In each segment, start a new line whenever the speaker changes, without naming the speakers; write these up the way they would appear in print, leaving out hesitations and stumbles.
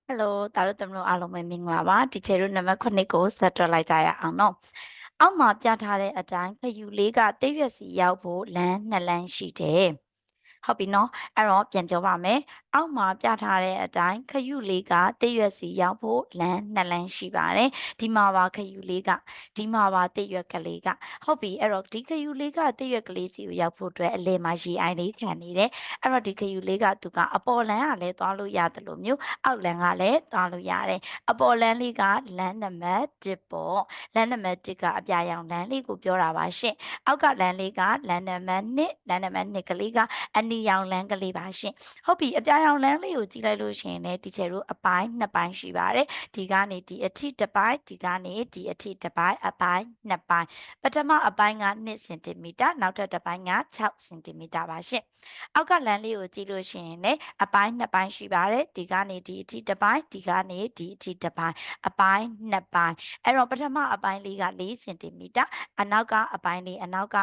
Hello, 大家等我အားလုံးပဲမင်္ဂလာပါဒီချေတို့နံပါတ်9ကိုဆက်တွက်လိုက်ကြရအောင်နော်အောက်မှာပြထားတဲ့အတိုင်းခယူလေးကတိရွက်စီရောက်ဖို့လမ်း2လမ်းရှိတယ်ဟုတ်ပြီနော်အဲ့တော့ပြန်ပြောပါမယ်အောက်မှာပြထားတဲ့အတိုင်းခယူလေးကတိရွက်စီရောက်ဖို့လမ်း2လမ်းရှိပါတယ်ဒီမှာပါခယူလေးကဒီမှာပါတိရွက်ကလေးကဟုတ်ပြီအဲ့တော့ဒီခယူလေးကတိရွက်ကလေးစီကိုရောက်ဖို့အတွက်အလဲမှာရေအိုင်လေးခံနေတယ်အဲ့တော့ဒီခယူလေးကသူကအပေါ်လမ်းကလည်းသွားလို့ရတယ်လို့မျိုးအောက်လမ်းကလည်းသွားလို့ရတယ်အပေါ်လမ်းလေးကလမ်းနံပါတ်1ပေါ့လမ်းနံပါတ်1ကအပြာရောင်လမ်းလေးကိုပြောတာပါရှင်အောက်ကလမ်းလေးကလမ်းနံပါတ်2လမ်းနံပါတ်2ကလေးကအနီရောင်လမ်းကလေးပါရှင်ဟုတ်ပြီအပြာရောင်လမ်းလေးကိုကြည့်လိုက်လို့ရှိရင်လည်းတီချယ်တို့အပိုင်း2ပိုင်းရှိပါတယ်ဒီကနေဒီအထိတစ်ပိုင်းဒီကနေဒီအထိတစ်ပိုင်းအပိုင်း2ပိုင်းပထမအပိုင်းက2စင်တီမီတာနောက်ထပ်တစ်ပိုင်းက6စင်တီမီတာပါရှင်အောက်ကလမ်းလေးကိုကြည့်လို့ရှိရင်လည်းအပိုင်း2ပိုင်းရှိပါတယ်ဒီကနေဒီအထိတစ်ပိုင်းဒီကနေဒီအထိတစ်ပိုင်းအပိုင်း2ပိုင်းအဲ့တော့ပထမအပိုင်းလေးက4စင်တီမီတာအနောက်ကအပိုင်းလေးအနောက်က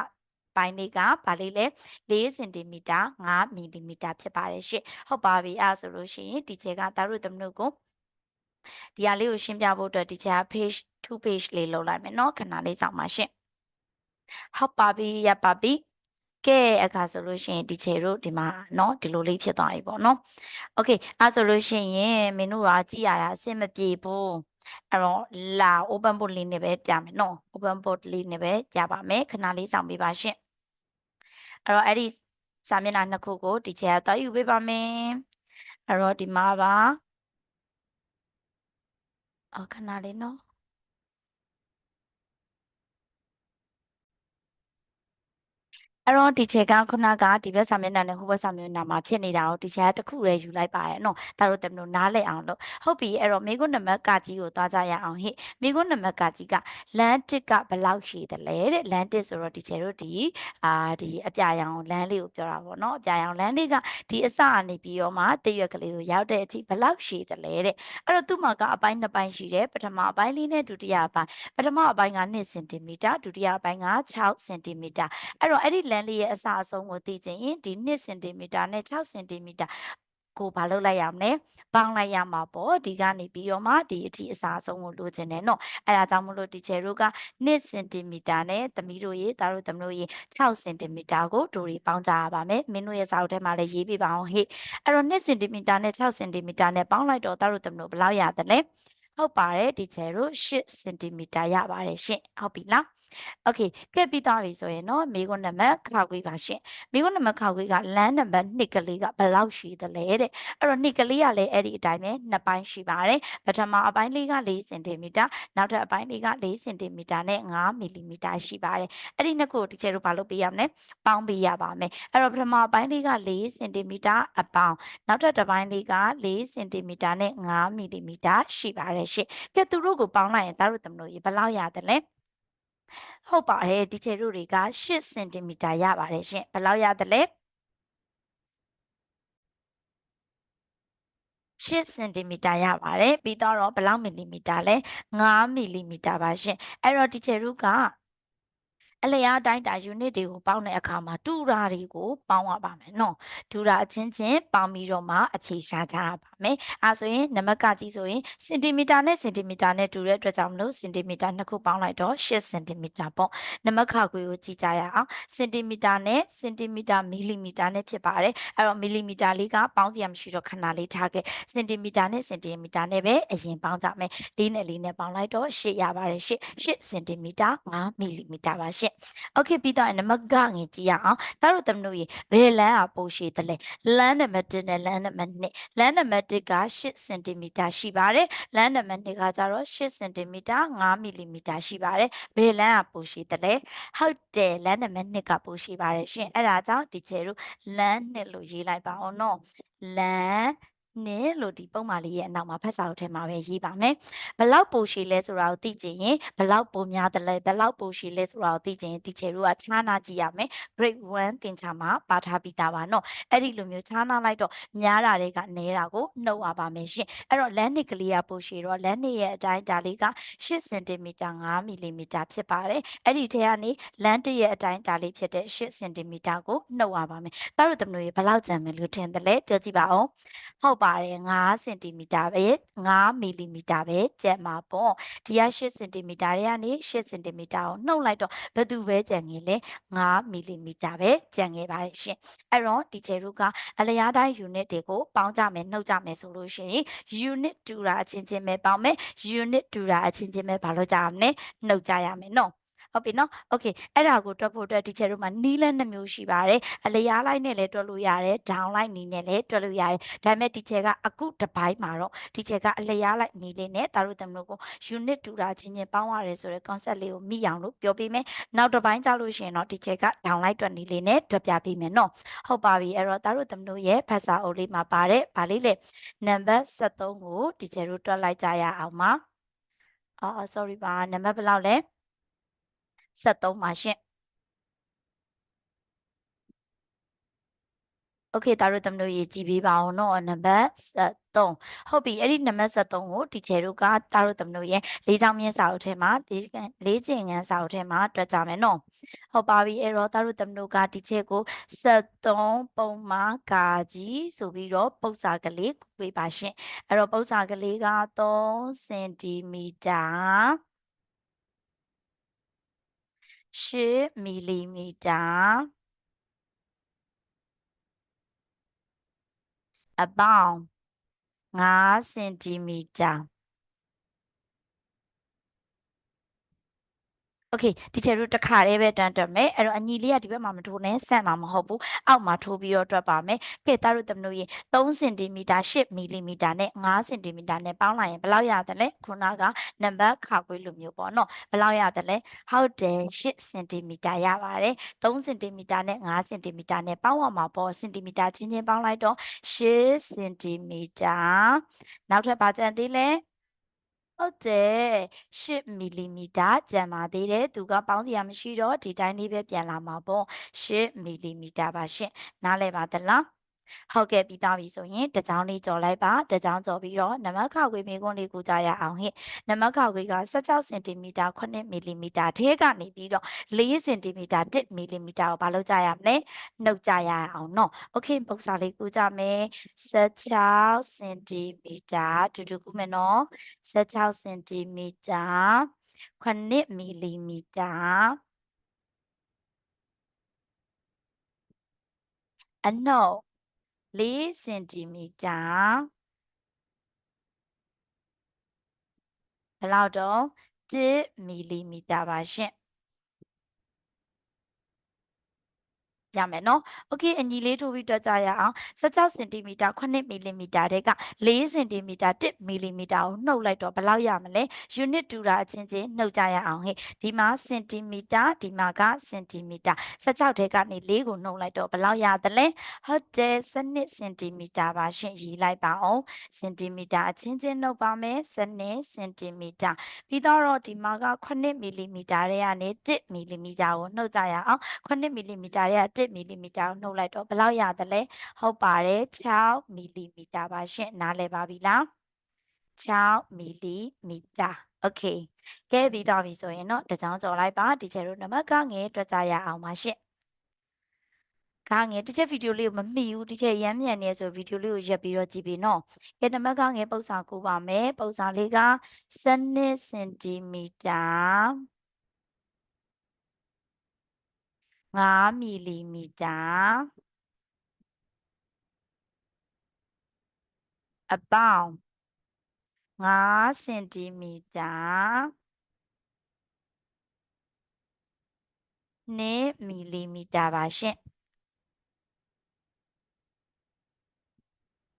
ပိုင်းလေးကဗာလေးလဲ4စင်တီမီတာ5မီလီမီတာဖြစ်ပါတယ်ရှင့်ဟုတ်ပါပြီအဲ့ဆိုလို့ရှိရင်ဒီချက်ကတာတို့သမတို့ကိုဒီဟာလေးကိုရှင်းပြဖို့အတွက်ဒီချက်က page 2 page လေးလောက်လိုက်မယ်เนาะခဏလေးစောင့်ပါရှင့်ဟုတ်ပါပြီရပါပြီကဲအခါဆိုလို့ရှိရင်ဒီချေတို့ဒီမှာเนาะဒီလိုလေးဖြစ်သွားပြီပေါ့เนาะโอเคအဲ့ဆိုလို့ရှိရင်မင်းတို့ကကြည့်ရတာအဆင်မပြေဘူးအဲ့တော့လာ open board လေးနဲ့ပဲပြမယ်เนาะ open board လေးနဲ့ပဲပြပါမယ်ခဏလေးစောင့်ပေးပါရှင့်အဲ့တော့အဲ့ဒီစာမျက်နှာနှစ်ခုကိုဒီချေကတွားယူပေးပါမယ်အဲ့တော့ဒီမှာပါခဏလေးเนาะအဲ့တော့ဒီချက်ကခုနကဒီဘက်စာမျက်နှာနဲ့ဟိုဘက်စာမျက်နှာမှာဖြစ်နေတာကိုဒီချက်ကတစ်ခုတည်းယူလိုက်ပါတယ်နော်ဒါတို့တမလို့နားလည်အောင်လို့ဟုတ်ပြီအဲ့တော့မိကုနံပါတ်ကကြီးကိုသွားကြရအောင်ဟိမိကုနံပါတ်ကကြီးကလမ်းတစ်ကဘယ်လောက်ရှိတယ်လဲတဲ့လမ်းတစ်ဆိုတော့ဒီချက်တို့ဒီအပြာရောင်လမ်းလေးကိုပြောတာပေါ့နော်အပြာရောင်လမ်းလေးကဒီအစကနေပြီးတော့မှတရွက်ကလေးကိုရောက်တဲ့အထိဘယ်လောက်ရှိတယ်လဲတဲ့အဲ့တော့သူ့မှာကအပိုင်း2ပိုင်းရှိတယ်ပထမအပိုင်းလေးနဲ့ဒုတိယအပိုင်းပထမအပိုင်းက2စင်တီမီတာဒုတိယအပိုင်းက6စင်တီမီတာအဲ့တော့အဲ့ဒီလမ်းလေးရဲ့အစအဆုံးကိုသိချင်ရင်ဒီ2စင်တီမီတာနဲ့6စင်တီမီတာကိုဘာလုပ်လိုက်ရမလဲပေါင်းလိုက်ရမှာပေါ့ဒီကနေပြီးတော့မှဒီအထိအစားအဆုံးကိုလိုချင်တယ်နော်အဲ့ဒါကြောင့်မလို့ဒီချယ်တို့က2စင်တီမီတာနဲ့သမီးတို့ရေသားတို့သမီးတို့ရေ6စင်တီမီတာကိုတို့တွေပေါင်းကြရပါမယ်မင်းတို့ရဲ့စာအုပ်ထဲမှာလည်းရေးပြပါအောင်ဟေ့အဲ့တော့2စင်တီမီတာနဲ့6စင်တီမီတာနဲ့ပေါင်းလိုက်တော့သားတို့သမီးတို့ဘယ်လောက်ရတယ်လဲဟုတ်ပါတယ်ဒီချယ်တို့8စင်တီမီတာရပါတယ်ရှင့်ဟုတ်ပြီလားโอเคကဲပြီးသွားပြီဆိုရင်တော့မိခွန်းနံပါတ်ခါခွေးပါရှင်မိခွန်းနံပါတ်ခါခွေးကလမ်းနံပါတ်2ကလေးကဘယ်လောက်ရှိသလဲတဲ့အဲ့တော့2ကလေးကလည်းအဲ့ဒီအတိုင်းပဲ2ပိုင်းရှိပါတယ်ပထမအပိုင်းလေးက4စင်တီမီတာနောက်ထပ်အပိုင်းလေးက4စင်တီမီတာနဲ့5မီလီမီတာရှိပါတယ်အဲ့ဒီနှစ်ခုကိုဒီကျဲတို့ဘာလို့ပေးရမလဲပေါင်းပေးရပါမယ်အဲ့တော့ပထမအပိုင်းလေးက4စင်တီမီတာအပေါင်းနောက်ထပ်တစ်ပိုင်းလေးက4စင်တီမီတာနဲ့5မီလီမီတာရှိပါတယ်ရှင့်ကဲသူတို့ကိုပေါင်းလိုက်ရင်ဒါတို့သမလို့ရေဘယ်လောက်ရတယ်လဲဟုတ်ပါတယ်ဒီချေတို့တွေက8စင်တီမီတာရပါတယ်ရှင်ဘယ်လောက်ရတယ်လဲ8စင်တီမီတာရပါတယ်ပြီးတော့ဘယ်လောက်မီလီမီတာလဲ5မီလီမီတာပါရှင်အဲ့တော့ဒီချေတို့ကအလျားတိုင်းတာ unit တွေကိုပေါင်းတဲ့အခါမှာတူတာတွေကိုပေါင်းရပါမယ်နော်တူတာအချင်းချင်းပေါင်းပြီးတော့မှအဖြေရှာကြရပါမယ်အဲဆိုရင်နံပါတ်ကကြီးဆိုရင်စင်တီမီတာနဲ့စင်တီမီတာနဲ့တူတဲ့အတွက်ကြောင့်မလို့စင်တီမီတာနှစ်ခုပေါင်းလိုက်တော့8စင်တီမီတာပေါ့နံပါတ်ခခွေကိုကြည့်ကြရအောင်စင်တီမီတာနဲ့စင်တီမီတာမီလီမီတာနဲ့ဖြစ်ပါတယ်အဲ့တော့မီလီမီတာလေးကပေါင်းစရာမရှိတော့ခဏလေးထားခဲ့စင်တီမီတာနဲ့စင်တီမီတာနဲ့ပဲအရင်ပေါင်းကြမယ်4နဲ့4နဲ့ပေါင်းလိုက်တော့8ရပါတယ်8စင်တီမီတာ5မီလီမီတာပါရှင့်โอเคပြီးတော့နံပါတ်ကငင်ကြည့်ရအောင်ဒါတို့သမတို့ရေဘယ်လမ်းอ่ะပိုရှည်တယ်လဲလမ်းနံပါတ်1နဲ့လမ်းနံပါတ်2လမ်းနံပါတ်1က8စင်တီမီတာရှိပါတယ်လမ်းနံပါတ်2ကကျတော့8စင်တီမီတာ5မီလီမီတာရှိပါတယ်ဘယ်လမ်းอ่ะပိုရှည်တယ်လဲဟုတ်တယ်လမ်းနံပါတ်2ကပိုရှည်ပါတယ်ရှင်အဲ့ဒါကြောင့်ဒီချေတို့လမ်း2လို့ရေးလိုက်ပါအောင်နော်လမ်းနဲ့လို့ဒီပုံမှန်လေးရဲ့အနောက်မှာဖတ်စာအုပ်ထဲမှာပဲရေးပါမယ်။ဘလောက်ပိုရှည်လဲဆိုတာကိုသိချင်ရင်ဘလောက်ပိုများတယ်လဲဘလောက်ပိုရှည်လဲဆိုတာကိုသိချင်ရင်ဒီချေတို့ကခြားနာကြည့်ရမယ်။ grade 1သင်ချာမှာပါထားပြီးသားပါနော်။အဲ့ဒီလိုမျိုးခြားနာလိုက်တော့များတာတွေကနည်းတာကိုနှုတ်ရပါမယ်ရှင်။အဲ့တော့လမ်းနှစ်ကလေးကပိုရှည်တော့လမ်းနှစ်ရဲ့အတိုင်းဒါလေးက8စင်တီမီတာ5မီလီမီတာဖြစ်ပါတယ်။အဲ့ဒီထဲကနေလမ်းတစ်ရဲ့အတိုင်းဒါလေးဖြစ်တဲ့8စင်တီမီတာကိုနှုတ်ရပါမယ်။ဒါတို့တမလို့ဘလောက်ကြံမယ်လို့ထင်တယ်လဲပြောကြည့်ပါဦး။ ဟုတ်ပါတယ်5စင်တီမီတာပဲ5မီလီမီတာပဲကျန်မှာပေါ့ဒီက8စင်တီမီတာတွေကနေ8စင်တီမီတာကိုနှုတ်လိုက်တော့ဘယ်သူပဲကျန်ငယ်လဲ5မီလီမီတာပဲကျန်ငယ်ပါတယ်ရှင်အဲ့တော့ဒီချေတို့ကအလျားတိုင်း unit တွေကိုပေါင်းကြမယ်နှုတ်ကြမယ်ဆိုလို့ရှိရင် unit တူတာအချင်းချင်းပဲပေါင်းမယ် unit တူတာအချင်းချင်းပဲဘာလို့ကြရမလဲနှုတ်ကြရမယ်နော်ဟုတ်ပြီနော် okay အဲ့ဒါကိုတွက်ဖို့အတွက်ဒီချေတို့မှာနီးလဲ2မျိုးရှိပါတယ်အလျားလိုက်နဲ့လည်းတွက်လို့ရတယ် down လိုက်နီးနဲ့လည်းတွက်လို့ရတယ်ဒါပေမဲ့ဒီချက်ကအခုတစ်ပိုင်းမှာတော့ဒီချက်ကအလျားလိုက်နီးလေးနဲ့တာတို့တမလို့ကို unit တူတာချင်းချင်းပေါင်းရတယ်ဆိုတဲ့ concept လေးကိုမိအောင်လို့ပြောပေးမယ်နောက်တစ်ပိုင်းကြလို့ရှိရင်တော့ဒီချက်က down လိုက်တွက်နီးလေးနဲ့တွက်ပြပေးမယ်နော်ဟုတ်ပါပြီအဲ့တော့တာတို့တမလို့ရဲ့ဖတ်စာအုပ်လေးမှာပါတဲ့ဗာလေးလေ number 73ကိုဒီချက်တို့တွက်လိုက်ကြရအောင်ပါsorry ပါနံပါတ်ဘယ်လောက်လဲ73ပါရှင့်โอเคတာတို့သမတို့ရေးကြည့်ပေးပါအောင်เนาะနံပါတ်73ဟုတ်ပြီအဲ့ဒီနံပါတ်73ကိုတီချယ်တို့ကတာတို့သမတို့ရဲ့၄ချောင်းမြင့်စာအုပ်ထဲမှာ၄ကျင်ငန်းစာအုပ်ထဲမှာတွက်ကြမယ်เนาะဟုတ်ပါပြီအဲ့တော့တာတို့သမတို့ကတီချယ်ကို73ပုံမှာကာကြီးဆိုပြီးတော့ပု္ပ္ပစာကလေးပေးပါရှင်အဲ့တော့ပု္ပ္ပစာကလေးက3စင်တီမီတာ8မီလီမီတာအပေါင်း5စင်တီမီတာโอเคဒီချေတို့တစ်ခါတည်းပဲတန်းတက်မယ်အဲ့တော့အညီလေးကဒီဘက်မှာမထိုးနဲ့ဆန့်မှာမဟုတ်ဘူးအောက်မှာထိုးပြီးတော့တွက်ပါမယ်ကဲသားတို့သမတို့ရေ3စင်တီမီတာ8မီလီမီတာနဲ့5စင်တီမီတာနဲ့ပေါင်းလိုက်ရင်ဘယ်လောက်ရတယ်လဲခုနကနံပါတ်ခါခွေးလိုမျိုးပေါ့နော်ဘယ်လောက်ရတယ်လဲဟုတ်တယ်8စင်တီမီတာရပါတယ်3စင်တီမီတာနဲ့5စင်တီမီတာနဲ့ပေါင်းရမှာပေါ့စင်တီမီတာချင်းချင်းပေါင်းလိုက်တော့8စင်တီမီတာနောက်ထပ်ပါကြံသေးလဲဟုတ်တယ်8မီလီမီတာကျန်ပါသေးတယ်သူကပေါင်းစရာမရှိတော့ဒီတိုင်းလေးပဲပြန်လာမှာပေါ့8မီလီမီတာပါရှင့်နားလည်ပါသလားဟုတ်ကဲ့ပြီးသားပြီဆိုရင်တစ်ချောင်းလေးကြော်လိုက်ပါတစ်ချောင်းကြော်ပြီးတော့နမခခွေမေခွန်းလေးကိုကြရအောင်ဟဲ့နမခခွေက16စင်တီမီတာ9မီလီမီတာထဲကနေပြီးတော့4စင်တီမီတာ1မီလီမီတာကိုဘာလို့ကြရမလဲနှုတ်ကြရအောင်နော်โอเคပုံစံလေးကိုကြမယ်16စင်တီမီတာတူတူကူမယ်နော်16စင်တီမီတာ9မီလီမီတာအနှုတ်4စင်တီမီတာဘယ်လောက်တော့1မီလီမီတာပါရှင့်ရမယ်နော်။ Okay အညီလေးထိုးပြီးတွက်ကြရအောင်16စင်တီမီတာ9မီလီမီတာတဲ့က4စင်တီမီတာ1မီလီမီတာကိုနှုတ်လိုက်တော့ဘယ်လောက်ရမလဲ unit တူတာအချင်းချင်းနှုတ်ကြရအောင်ဟဲ့ဒီမှာစင်တီမီတာဒီမှာကစင်တီမီတာ16ထဲကနေ4ကိုနှုတ်လိုက်တော့ဘယ်လောက်ရသလဲဟုတ်တယ်12စင်တီမီတာပါရှင့်ရေးလိုက်ပါအောင်စင်တီမီတာအချင်းချင်းနှုတ်ပါမယ်12စင်တီမီတာပြီးတော့ဒီမှာက9မီလီမီတာတွေကနေ1မီလီမီတာကိုနှုတ်ကြရအောင်9မီလီမီတာတွေက1မီလီမီတာကိုနှုတ်လိုက်တော့ဘယ်လောက်ရသလဲဟုတ်ပါတယ်6မီလီမီတာပါရှင့်နားလည်ပါပြီလား6မီလီမီတာโอเคကဲပြီးတော့ပြီဆိုရင်တော့တစ်ချောင်းကြော်လိုက်ပါဒီချေတို့နံပါတ်ကငယ်တွက်ကြရအောင်ပါရှင့်ကငယ်တစ်ချက်ဗီဒီယိုလေးကိုမမိဘူးတစ်ချက်ရမ်းမြန်နေဆိုဗီဒီယိုလေးကိုရက်ပြီးတော့ကြည့်ပြီနော်ကဲနံပါတ်ကငယ်ပုံစံကိုပါမယ်ပုံစံလေးက12စင်တီမီတာ5မီလီမီတာအပေါင်း5စင်တီမီတာ2မီလီမီတာပါရှင့်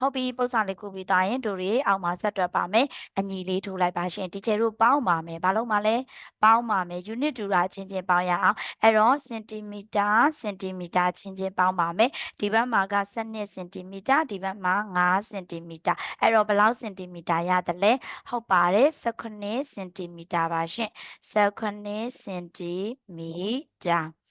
ဟုတ်ပြီပုံစံလေးကူပြီးသားရင်တို့တွေအောက်မှာဆက်တွက်ပါမယ်အညီလေးထိုးလိုက်ပါရှင်ဒီချေတို့ပေါင်းပါမယ်ဘာလို့မှလဲပေါင်းပါမယ် unit တူတာချင်းချင်းပေါင်းရအောင်အဲ့တော့စင်တီမီတာချင်းချင်းပေါင်းပါမယ်ဒီဘက်မှာက12စင်တီမီတာဒီဘက်မှာ5စင်တီမီတာအဲ့တော့ဘယ်လောက်စင်တီမီတာရတယ်လဲဟုတ်ပါတယ်19စင်တီမီတာပါရှင်19စင်တီမီတာ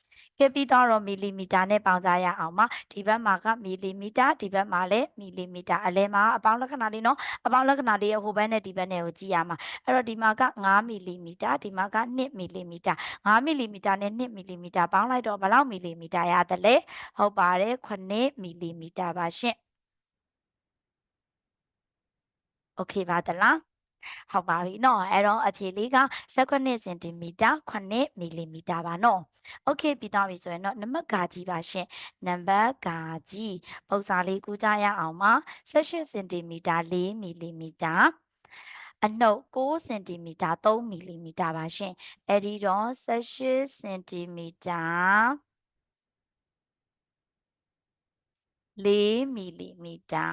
ကဲပြီးတော့မီလီမီတာနဲ့ပေါင်းကြရအောင်ပါဒီဘက်မှာကမီလီမီတာဒီဘက်မှာလည်းမီလီမီတာအလဲမှာအပေါင်းလက္ခဏာလေးနော်အပေါင်းလက္ခဏာလေးရဲ့ဟိုဘက်နဲ့ဒီဘက်နဲ့ကိုကြည့်ရမှာအဲ့တော့ဒီမှာက5မီလီမီတာဒီမှာက2မီလီမီတာ5မီလီမီတာနဲ့2မီလီမီတာပေါင်းလိုက်တော့ဘယ်လောက်မီလီမီတာရတယ်လဲဟုတ်ပါတယ်9မီလီမီတာပါရှင့် okay ပါသလားဟုတ်ပါပြီနော်အဲ့တော့အဖြေလေးက18စင်တီမီတာ9မီလီမီတာပါနော်โอเคပြီးသွားပြီဆိုရင်တော့နံပါတ်ကာကြီးပါရှင်နံပါတ်ကာကြီးပုံစာလေးကူးကြရအောင်ပါ18စင်တီမီတာ4မီလီမီတာအနှုတ်6စင်တီမီတာ3မီလီမီတာပါရှင်အဲ့ဒီတော့18စင်တီမီတာ4မီလီမီတာ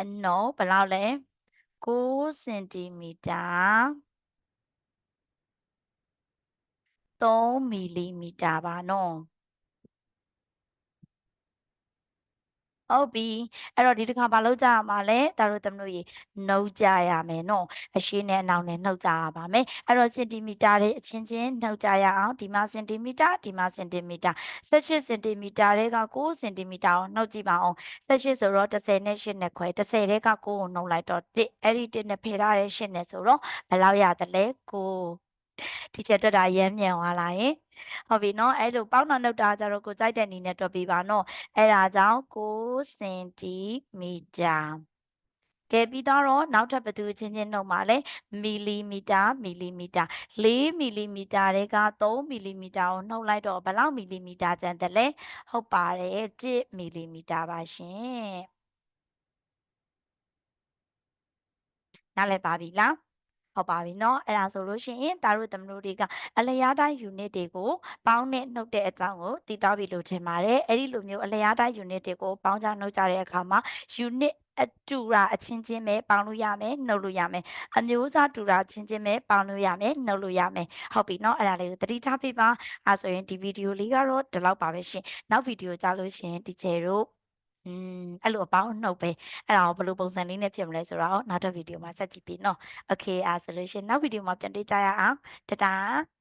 အနှုတ်ဘယ်လောက်လဲ6စင်တီမီတာ3မီလီမီတာပါနော်ဟုတ်ပြီအဲ့တော့ဒီတစ်ခါဘာလုပ်ကြရမှာလဲဒါတို့သမတို့ရေနှုတ်ကြရမယ်နော်အရှိနဲ့အနောက်နဲ့နှုတ်ကြရပါမယ်အဲ့တော့စင်တီမီတာတွေအချင်းချင်းနှုတ်ကြရအောင်ဒီမှာစင်တီမီတာဒီမှာစင်တီမီတာ18စင်တီမီတာတွေက9စင်တီမီတာကိုနှုတ်ကြည့်ပါအောင်18ဆိုတော့10နဲ့8နဲ့ခွဲ10တွေက9ကိုနှုတ်လိုက်တော့1အဲ့ဒီ1နဲ့ဖယ်ထားတဲ့8နဲ့ဆိုတော့ဘယ်လောက်ရတယ်လဲ9ဒီချက်တွက်တာရမ်းမြန်သွားလာရင်ဟုတ်ပြီနော်အဲ့လိုပေါင်းတာနှုတ်တာကြတော့ကိုကြိုက်တဲ့နည်းနဲ့တွက်ပေးပါနော်အဲ့ဒါကြောင့်9စင်တီမီတာကဲပြီးတော့နောက်ထပ်ဘယ်သူချင်းချင်းနှုတ်မှာလဲမီလီမီတာ4မီလီမီတာတွေက3မီလီမီတာကိုနှုတ်လိုက်တော့ဘယ်လောက်မီလီမီတာကျန်တယ်လဲဟုတ်ပါတယ်1မီလီမီတာပါရှင်နားလည်ပါပြီလားဟုတ်ပါပြီเนาะအဲ့ဒါဆိုလို့ရှိရင်တာတို့သမတို့တွေကအလျားတိုင်း unit တွေကိုပေါင်းနဲ့နှုတ်တဲ့အကြောင်းကိုသိသွားပြီလို့ထင်ပါတယ်အဲ့ဒီလိုမျိုးအလျားတိုင်း unit တွေကိုပေါင်းကြနှုတ်ကြတဲ့အခါမှာ unit အတူတာအချင်းချင်းပဲပေါင်းလို့ရမယ်နှုတ်လို့ရမယ်အမျိုးအစားတူတာချင်းချင်းပဲပေါင်းလို့ရမယ်နှုတ်လို့ရမယ်ဟုတ်ပြီเนาะအဲ့ဒါလေးကိုသတိထားပေးပါအဲဆိုရင်ဒီဗီဒီယိုလေးကတော့ဒီလောက်ပါပဲရှင်နောက်ဗီဒီယိုကြားလို့ရှိရင်ဒီချေတို့အဲ့လိုအပေါင်းအနှုတ်ပဲအဲ့ဒါကိုဘယ်လိုပုံစံလေးနဲ့ဖြစ်မလဲဆိုတော့နောက်တစ်ဗီဒီယိုမှာဆက်ကြည့်ပြီเนาะ โอเคဆိုလို့ရှိရင်နောက်ဗီဒီယိုမှာပြန်တွေ့ကြရအောင်တတား